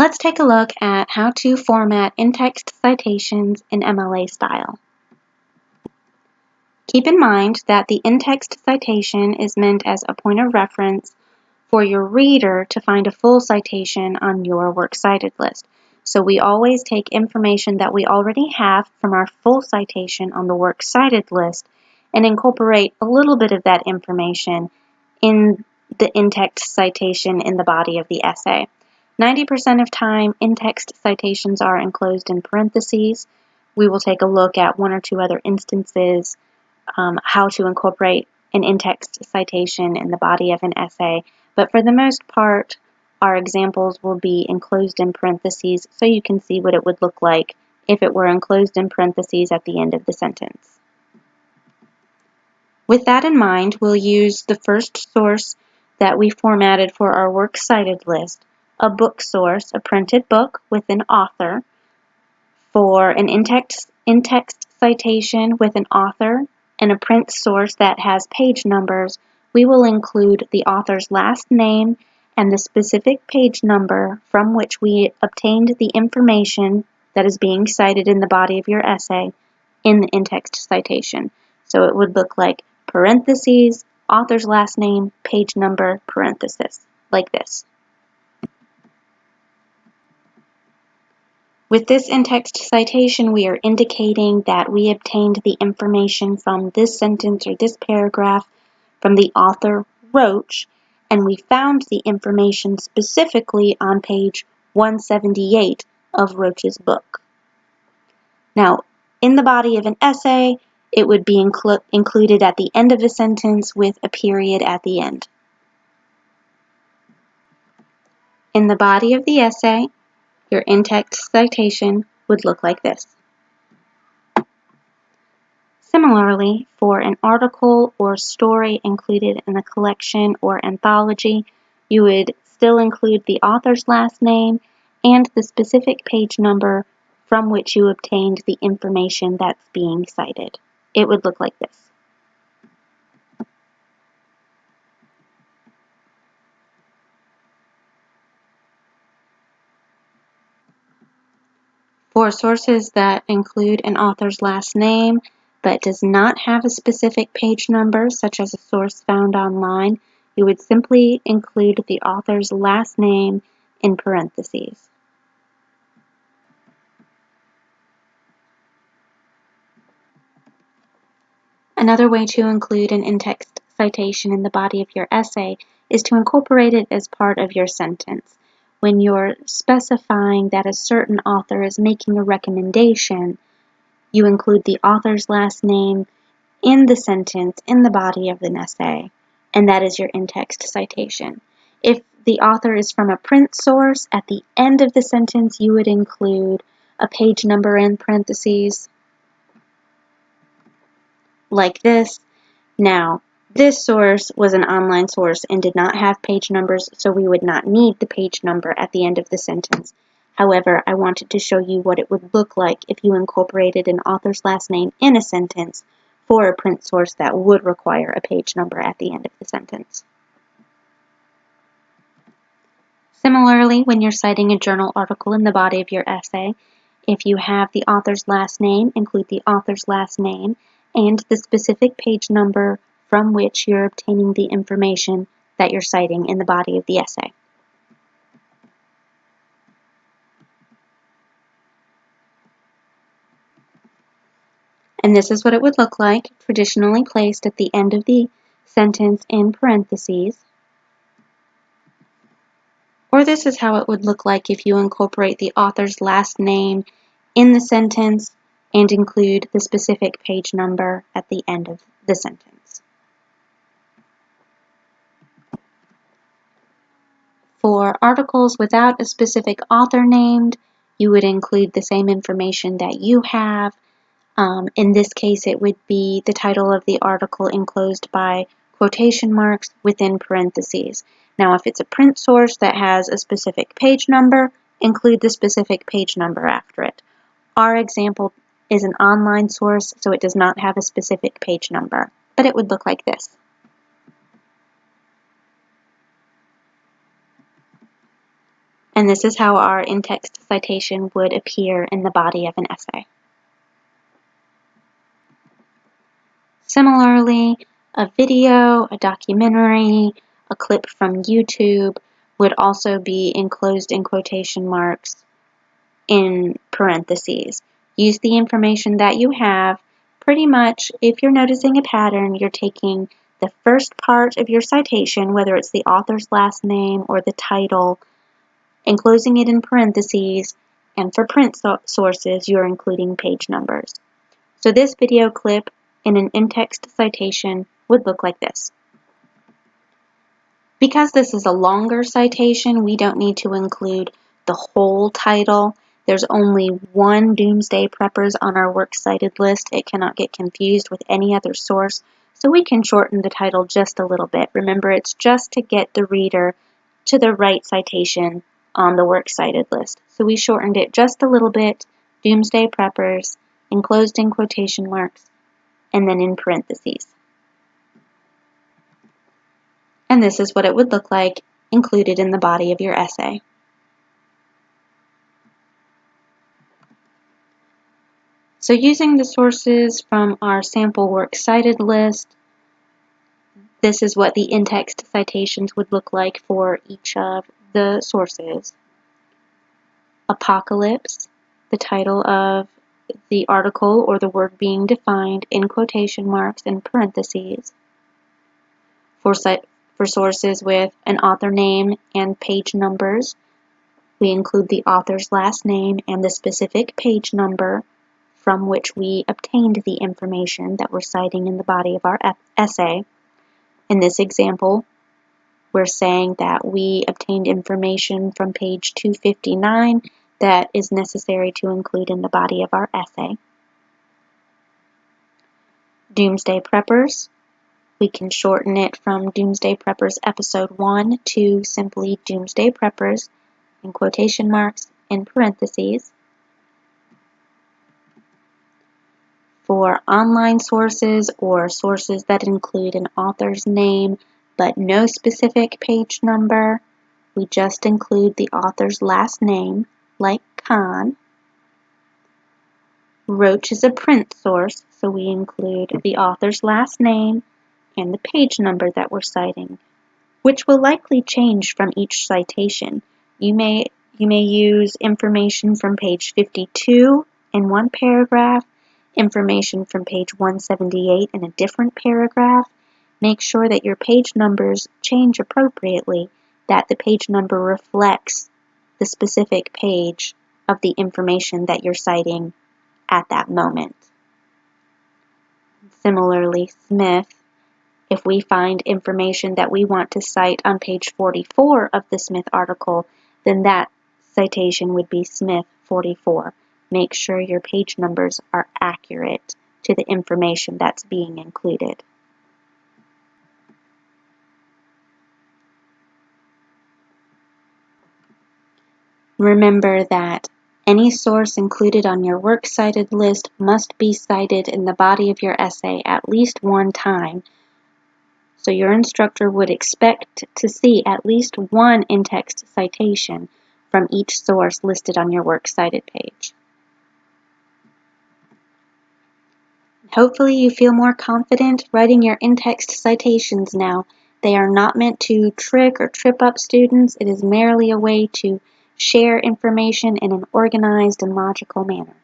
Let's take a look at how to format in-text citations in MLA Style. Keep in mind that the in-text citation is meant as a point of reference for your reader to find a full citation on your works cited list. So we always take information that we already have from our full citation on the works cited list and incorporate a little bit of that information in the in-text citation in the body of the essay. 90% of time, in-text citations are enclosed in parentheses. We will take a look at one or two other instances, how to incorporate an in-text citation in the body of an essay. But for the most part, our examples will be enclosed in parentheses so you can see what it would look like if it were enclosed in parentheses at the end of the sentence. With that in mind, we'll use the first source that we formatted for our works cited list, a book source, a printed book with an author. For an in-text citation with an author and a print source that has page numbers, we will include the author's last name and the specific page number from which we obtained the information that is being cited in the body of your essay in the in-text citation. So it would look like parentheses, author's last name, page number, parenthesis, like this. With this in-text citation, we are indicating that we obtained the information from this sentence or this paragraph from the author Roach, and we found the information specifically on page 178 of Roach's book. Now, in the body of an essay, it would be included at the end of a sentence with a period at the end. In the body of the essay, your in-text citation would look like this. Similarly, for an article or story included in a collection or anthology, you would still include the author's last name and the specific page number from which you obtained the information that's being cited. It would look like this. For sources that include an author's last name but does not have a specific page number, such as a source found online, you would simply include the author's last name in parentheses. Another way to include an in-text citation in the body of your essay is to incorporate it as part of your sentence. When you're specifying that a certain author is making a recommendation, you include the author's last name in the sentence, in the body of an essay, and that is your in-text citation. If the author is from a print source, at the end of the sentence you would include a page number in parentheses, like this. Now, this source was an online source and did not have page numbers, so we would not need the page number at the end of the sentence. However, I wanted to show you what it would look like if you incorporated an author's last name in a sentence for a print source that would require a page number at the end of the sentence. Similarly, when you're citing a journal article in the body of your essay, if you have the author's last name, include the author's last name and the specific page number from which you're obtaining the information that you're citing in the body of the essay. And this is what it would look like, traditionally placed at the end of the sentence in parentheses. Or this is how it would look like if you incorporate the author's last name in the sentence and include the specific page number at the end of the sentence. For articles without a specific author named, you would include the same information that you have. In this case, it would be the title of the article enclosed by quotation marks within parentheses. Now, if it's a print source that has a specific page number, include the specific page number after it. Our example is an online source, so it does not have a specific page number, but it would look like this. And this is how our in-text citation would appear in the body of an essay. Similarly, a video, a documentary, a clip from YouTube would also be enclosed in quotation marks in parentheses. Use the information that you have. Pretty much, if you're noticing a pattern, you're taking the first part of your citation, whether it's the author's last name or the title, enclosing it in parentheses, and for print sources, you're including page numbers. So this video clip in an in-text citation would look like this. Because this is a longer citation, we don't need to include the whole title. There's only one Doomsday Preppers on our works cited list. It cannot get confused with any other source, so we can shorten the title just a little bit. Remember, it's just to get the reader to the right citation on the works cited list. So we shortened it just a little bit, Doomsday Preppers, enclosed in quotation marks, and then in parentheses. And this is what it would look like included in the body of your essay. So using the sources from our sample works cited list, this is what the in-text citations would look like for each of the sources. Apocalypse, the title of the article or the word being defined in quotation marks and parentheses. For sources with an author name and page numbers, we include the author's last name and the specific page number from which we obtained the information that we're citing in the body of our essay. In this example, we're saying that we obtained information from page 259 that is necessary to include in the body of our essay. Doomsday Preppers, we can shorten it from Doomsday Preppers Episode 1 to simply Doomsday Preppers in quotation marks in parentheses. For online sources or sources that include an author's name but no specific page number, we just include the author's last name, like Khan. Roach is a print source, so we include the author's last name and the page number that we're citing, which will likely change from each citation. You may use information from page 52 in one paragraph, information from page 178 in a different paragraph. Make sure that your page numbers change appropriately, that the page number reflects the specific page of the information that you're citing at that moment. Similarly, Smith, if we find information that we want to cite on page 44 of the Smith article, then that citation would be Smith 44. Make sure your page numbers are accurate to the information that's being included. Remember that any source included on your works cited list must be cited in the body of your essay at least one time. So your instructor would expect to see at least one in-text citation from each source listed on your works cited page. Hopefully you feel more confident writing your in-text citations now. They are not meant to trick or trip up students. It is merely a way to share information in an organized and logical manner.